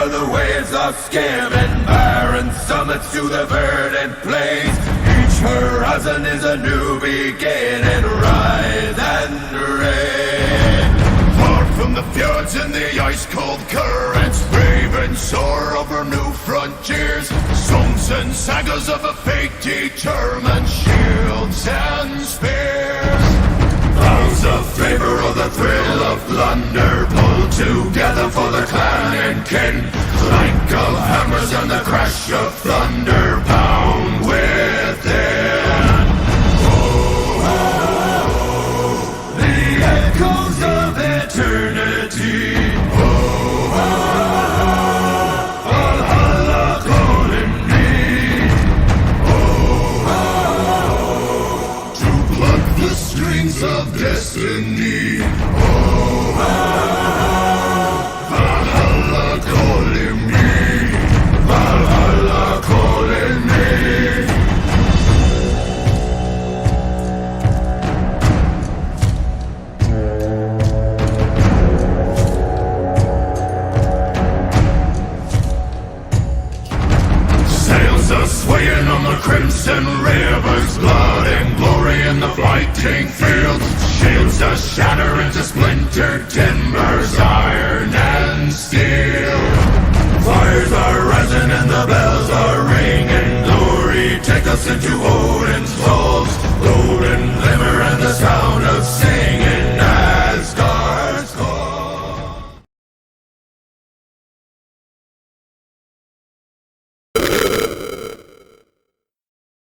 are the waves of skim and barren summits to the verdant plains. Each horizon is a new beginning, rise and reign. Far from the fjords and the ice-cold currents, brave and soar over new frontiers. Songs and sagas of a fate determined, shields and spears. Vows of flavor or the thrill of plunder, pulled together for the clan and kin. Clank of hammers and the crash of thunder pound within. Oh, oh, oh, the echoes of eternity. Oh, oh, oh, Valhalla calling me. Oh, oh, oh, to pluck the strings of destiny. Oh, Valhalla calling me. Valhalla calling me. Sails are swaying on the crimson rivers, blood and glory in the fighting fields. Shields are shatter into splintered timbers, iron and steel. Fires are rising and the bells are ringing. Glory, take us into